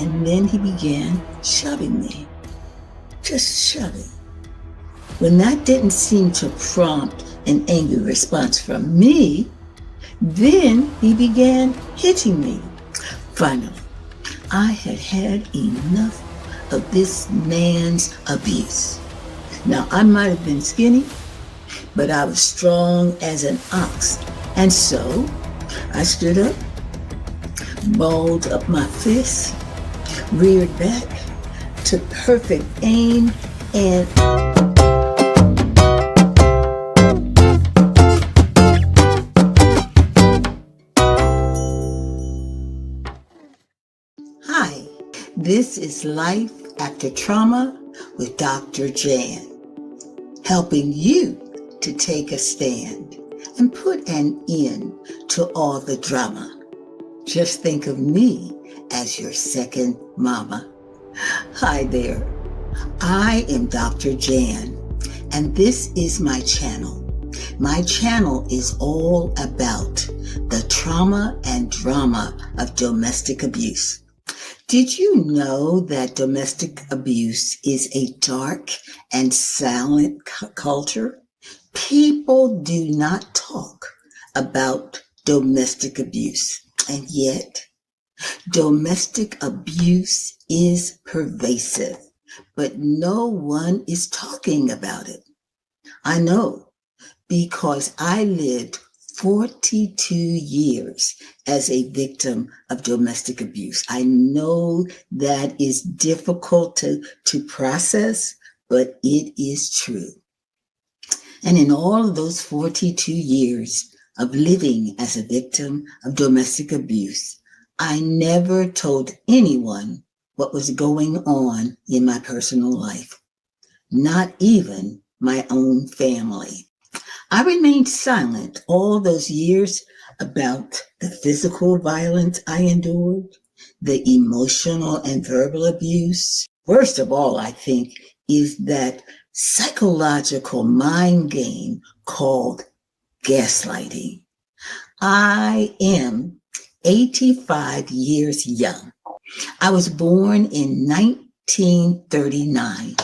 And then he began shoving me, just shoving. When that didn't seem to prompt an angry response from me, then he began hitting me. Finally, I had had enough of this man's abuse. Now, I might have been skinny, but I was strong as an ox. And so I stood up, balled up my fists, reared back, took perfect aim, and Hi, this is Life After Trauma with Dr. Jan, helping you to take a stand and put an end to all the drama. Just think of me as your second mama. Hi there, I am Dr. Jan, and this is my channel. My channel is all about the trauma and drama of domestic abuse. Did you know that domestic abuse is a dark and silent culture? People do not talk about domestic abuse, and yet domestic abuse is pervasive, but no one is talking about it. I know, because I lived 42 years as a victim of domestic abuse. I know that is difficult to process, but it is true. And in all of those 42 years of living as a victim of domestic abuse, I never told anyone what was going on in my personal life, not even my own family. I remained silent all those years about the physical violence I endured, the emotional and verbal abuse. Worst of all, I think, is that psychological mind game called gaslighting. I am 85 years young. I was born in 1939,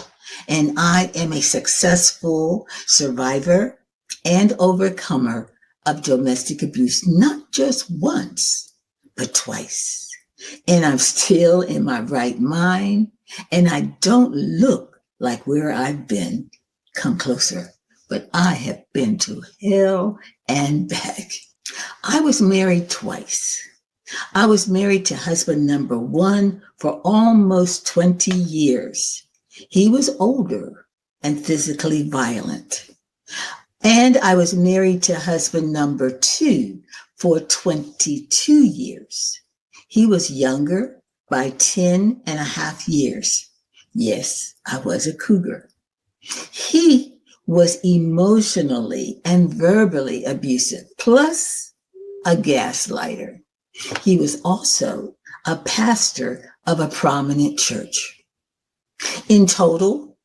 and I am a successful survivor and overcomer of domestic abuse, not just once, but twice. And I'm still in my right mind, and I don't look like where I've been. Come closer. But I have been to hell and back. I was married twice. I was married to husband number one for almost 20 years. He was older and physically violent. And I was married to husband number two for 22 years. He was younger by 10 and a half years. Yes, I was a cougar. He was emotionally and verbally abusive, plus a gaslighter. He was also a pastor of a prominent church. In total,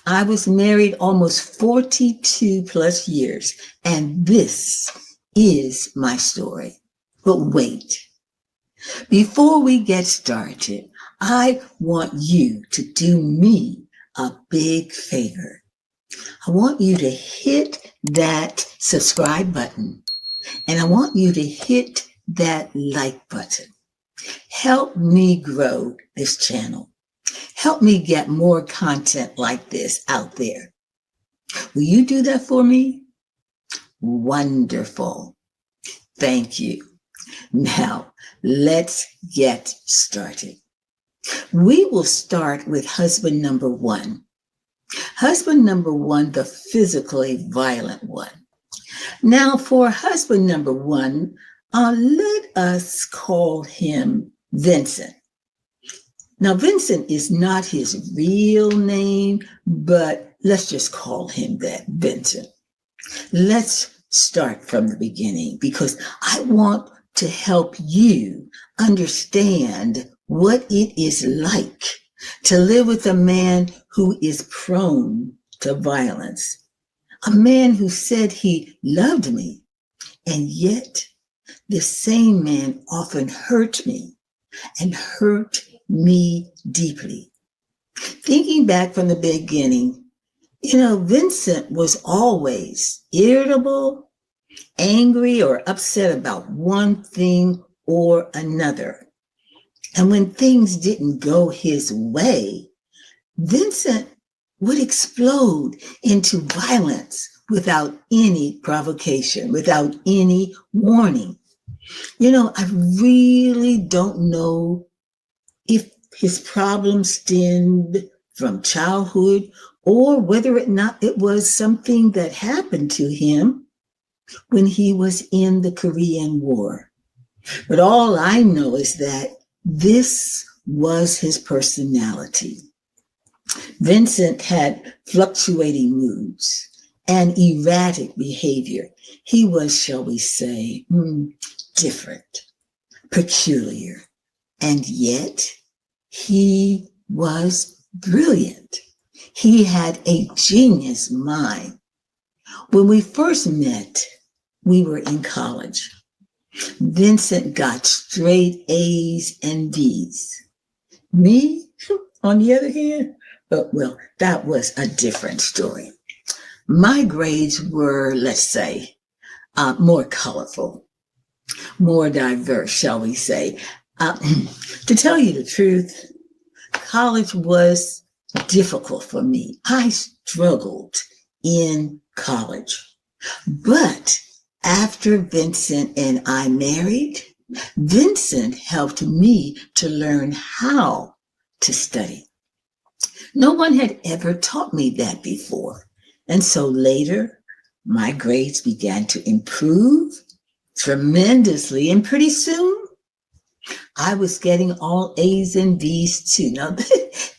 I was married almost 42 plus years, and this is my story. But wait, before we get started, I want you to do me a big favor. I want you to hit that subscribe button, and I want you to hit that like button. Help me grow this channel. Help me get more content like this out there. Will you do that for me? Wonderful. Thank you. Now, let's get started. We will start with husband number one. Husband number one, the physically violent one. Now, for husband number one, let us call him Vincent. Now, Vincent is not his real name, but let's just call him that, Vincent. Let's start from the beginning, because I want to help you understand what it is like to live with a man who is prone to violence. A man who said he loved me, and yet the same man often hurt me and hurt me deeply. Thinking back from the beginning, Vincent was always irritable, angry, or upset about one thing or another. And when things didn't go his way, Vincent would explode into violence without any provocation, without any warning. I really don't know if his problems stemmed from childhood or whether or not it was something that happened to him when he was in the Korean War. But all I know is that this was his personality. Vincent had fluctuating moods and erratic behavior. He was, shall we say, different, peculiar, and yet he was brilliant. He had a genius mind. When we first met, we were in college. Vincent got straight A's and B's. Me, on the other hand, well, that was a different story. My grades were, let's say, more colorful, more diverse, shall we say. To tell you the truth, college was difficult for me. I struggled in college. But after Vincent and I married, Vincent helped me to learn how to study. No one had ever taught me that before. And so later, my grades began to improve tremendously. And pretty soon, I was getting all A's and B's too. Now,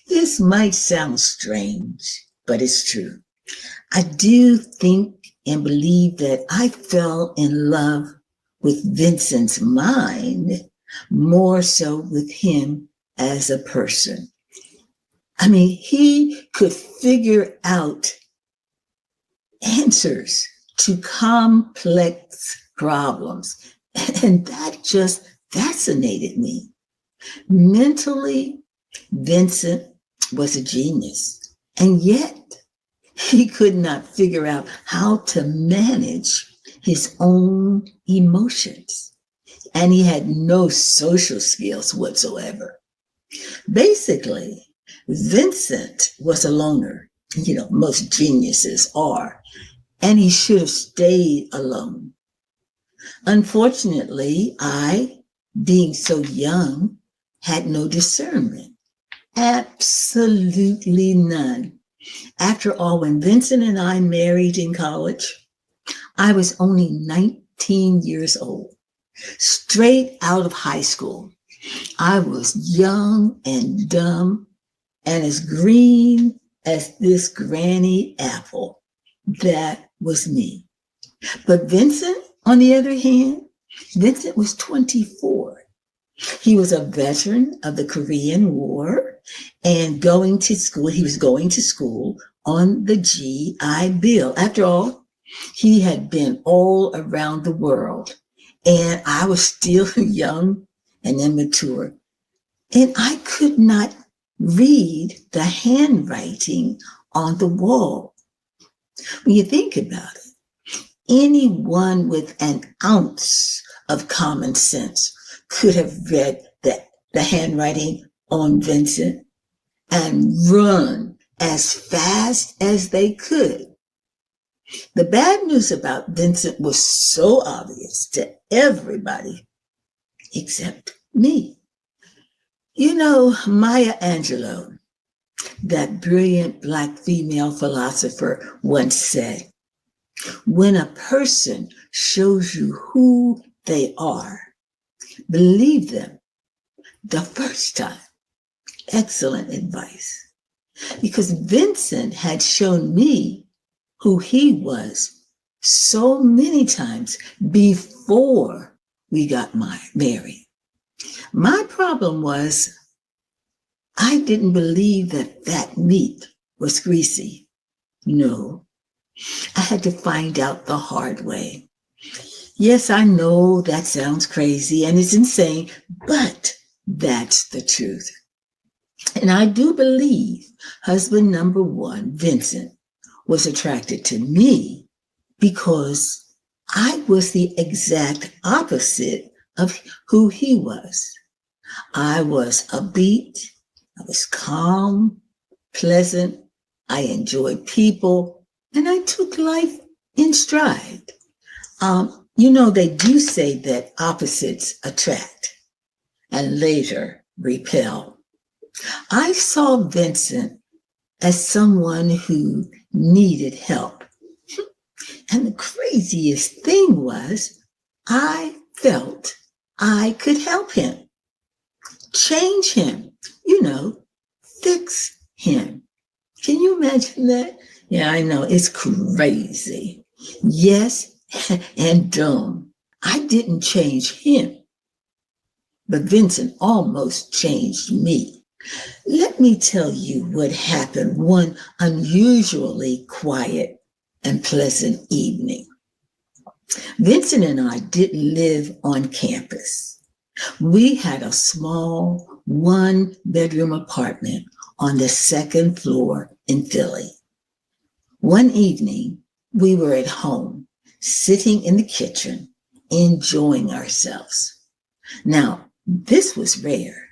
this might sound strange, but it's true. I do think and believe that I fell in love with Vincent's mind more so with him as a person. I mean, he could figure out answers to complex problems, and that just fascinated me. Mentally, Vincent was a genius, and yet he could not figure out how to manage his own emotions, and he had no social skills whatsoever. Basically, Vincent was a loner, most geniuses are, and he should have stayed alone. Unfortunately, I, being so young, had no discernment. Absolutely none. After all, when Vincent and I married in college, I was only 19 years old, straight out of high school. I was young and dumb and as green as this granny apple. That was me. But Vincent, on the other hand, Vincent was 24. He was a veteran of the Korean War and going to school. He was going to school on the GI Bill. After all, he had been all around the world, and I was still young and immature. And I could not read the handwriting on the wall. When you think about it, anyone with an ounce of common sense could have read the handwriting on Vincent and run as fast as they could. The bad news about Vincent was so obvious to everybody except me. Maya Angelou, that brilliant Black female philosopher, once said, "When a person shows you who they are, believe them the first time." Excellent advice. Because Vincent had shown me who he was so many times before we got married. My problem was I didn't believe that meat was greasy. No, I had to find out the hard way. Yes, I know that sounds crazy and it's insane, but that's the truth. And I do believe husband number one, Vincent, was attracted to me because I was the exact opposite of who he was. I was upbeat, I was calm, pleasant, I enjoyed people, and I took life in stride. They do say that opposites attract and later repel. I saw Vincent as someone who needed help. And the craziest thing was, I felt I could help him, change him, fix him. Can you imagine that? Yeah, I know, it's crazy. Yes, and dumb. I didn't change him, but Vincent almost changed me. Let me tell you what happened one unusually quiet and pleasant evening. Vincent and I didn't live on campus. We had a small one-bedroom apartment on the second floor in Philly. One evening, we were at home, sitting in the kitchen, enjoying ourselves. Now, this was rare.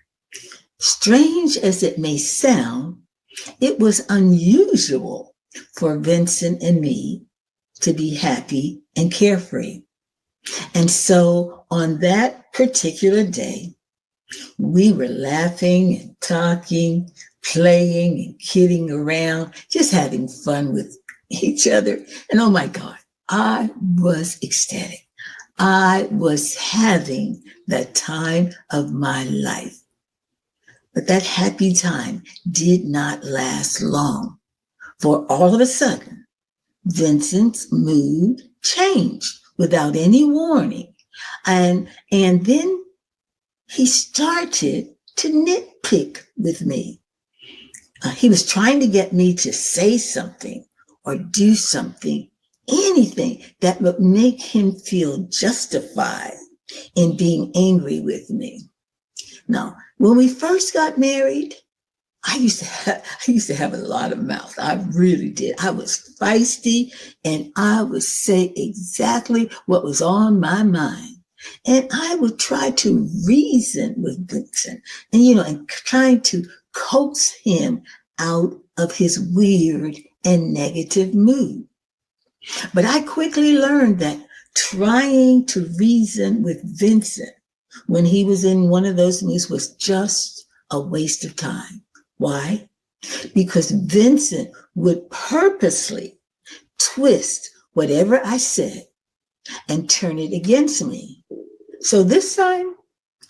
Strange as it may sound, it was unusual for Vincent and me to be happy and carefree. And so on that particular day, we were laughing and talking, playing and kidding around, just having fun with each other. And oh my God, I was ecstatic. I was having the time of my life. But that happy time did not last long, for all of a sudden, Vincent's mood changed without any warning. And then he started to nitpick with me. He was trying to get me to say something or do something, anything that would make him feel justified in being angry with me. Now, when we first got married, I used to have a lot of mouth. I really did. I was feisty and I would say exactly what was on my mind. And I would try to reason with Vincent and trying to coax him out of his weird and negative mood. But I quickly learned that trying to reason with Vincent when he was in one of those moods was just a waste of time. Why? Because Vincent would purposely twist whatever I said and turn it against me. So this time,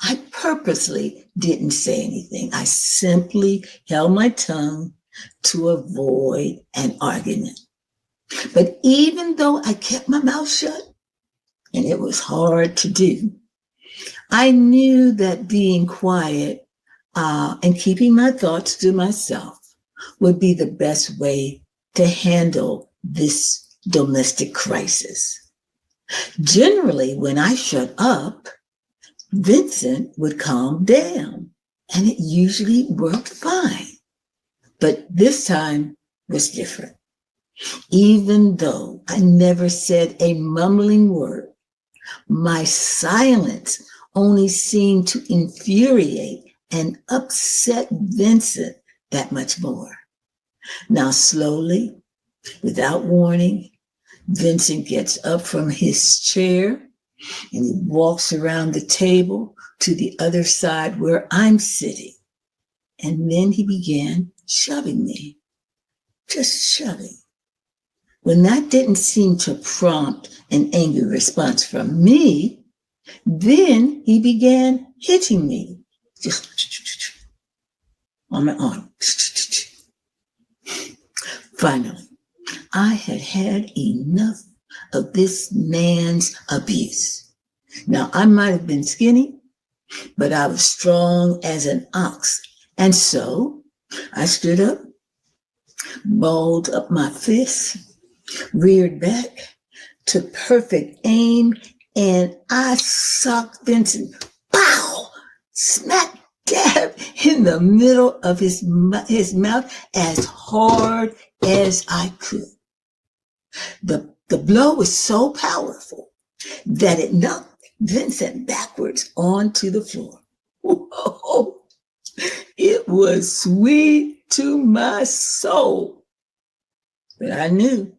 I purposely didn't say anything. I simply held my tongue to avoid an argument. But even though I kept my mouth shut, and it was hard to do, I knew that being quiet and keeping my thoughts to myself would be the best way to handle this domestic crisis. Generally, when I shut up, Vincent would calm down, and it usually worked fine. But this time was different. Even though I never said a mumbling word, my silence only seemed to infuriate and upset Vincent that much more. Now, slowly, without warning, Vincent gets up from his chair and he walks around the table to the other side where I'm sitting. And then he began shoving me, just shoving. When that didn't seem to prompt an angry response from me, then he began hitting me, just on my arm. Finally, I had had enough of this man's abuse. Now, I might have been skinny, but I was strong as an ox. And so I stood up, balled up my fists, reared back, took perfect aim, and I socked Vincent, pow, smack dab in the middle of his mouth as hard as I could. The blow was so powerful that it knocked Vincent backwards onto the floor. Whoa, it was sweet to my soul. But I knew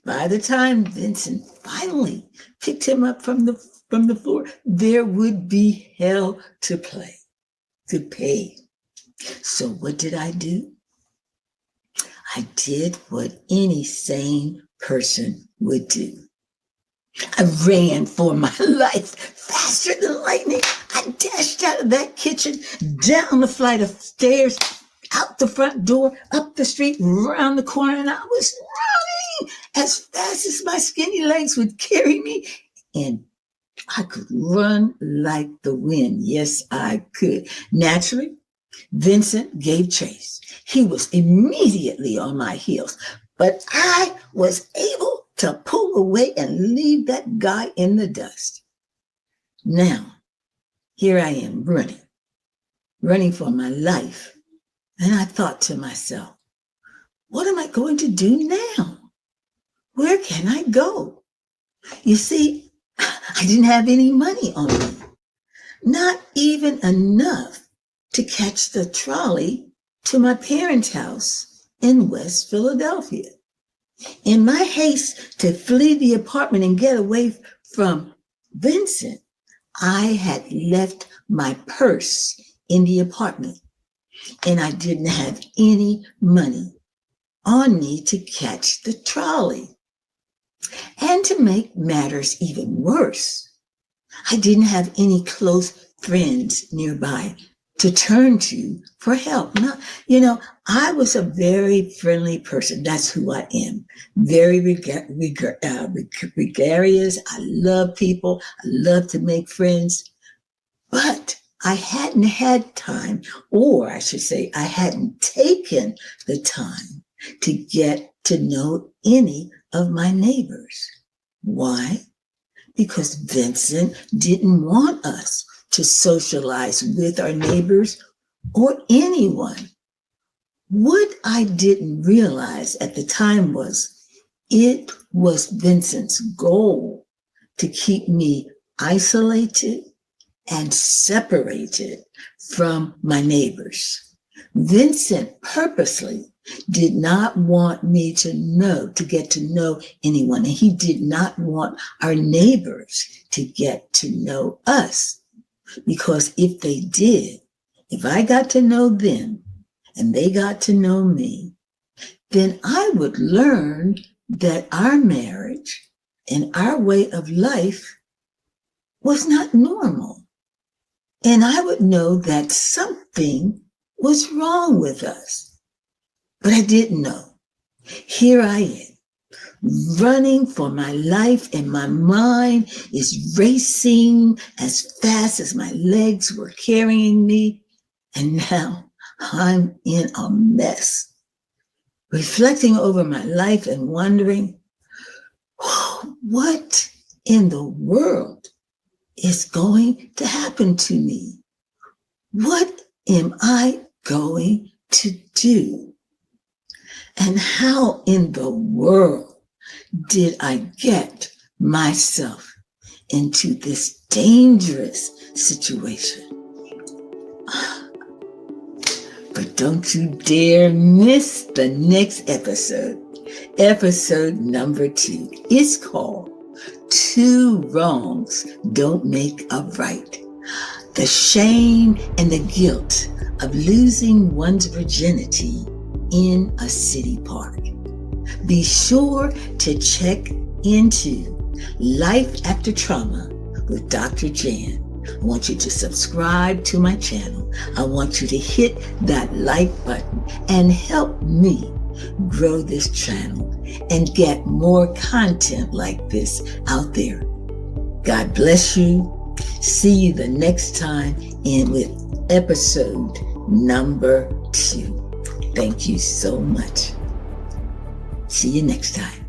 by the time Vincent finally picked him up from the floor, there would be hell to pay. So what did I do? I did what any sane person would do. I ran for my life faster than lightning. I dashed out of that kitchen, down the flight of stairs, out the front door, up the street, around the corner, and I was running as fast as my skinny legs would carry me. And I could run like the wind. Yes, I could. Naturally, Vincent gave chase. He was immediately on my heels, but I was able to pull away and leave that guy in the dust. Now, here I am running for my life. And I thought to myself, what am I going to do now? Where can I go? You see, I didn't have any money on me, not even enough to catch the trolley to my parents' house in West Philadelphia. In my haste to flee the apartment and get away from Vincent, I had left my purse in the apartment, and I didn't have any money on me to catch the trolley. And to make matters even worse, I didn't have any close friends nearby to turn to for help. I was a very friendly person. That's who I am. Very gregarious. I love people. I love to make friends. But I hadn't had time, or I should say, I hadn't taken the time to get to know any of my neighbors. Why? Because Vincent didn't want us to socialize with our neighbors or anyone. What I didn't realize at the time was it was Vincent's goal to keep me isolated and separated from my neighbors. Vincent purposely did not want me to get to know anyone, and he did not want our neighbors to get to know us. Because if they did, if I got to know them and they got to know me, then I would learn that our marriage and our way of life was not normal. And I would know that something was wrong with us. But I didn't know. Here I am, running for my life, and my mind is racing as fast as my legs were carrying me. And now I'm in a mess, reflecting over my life and wondering, what in the world is going to happen to me? What am I going to do? And how in the world did I get myself into this dangerous situation? But don't you dare miss the next episode. Episode number 2 is called 2 Wrongs Don't Make a Right. The shame and the guilt of losing one's virginity in a city park. Be sure to check into Life After Trauma with Dr. Jan. I want you to subscribe to my channel. I want you to hit that like button and help me grow this channel and get more content like this out there. God bless you. See you the next time with episode number 2. Thank you so much. See you next time.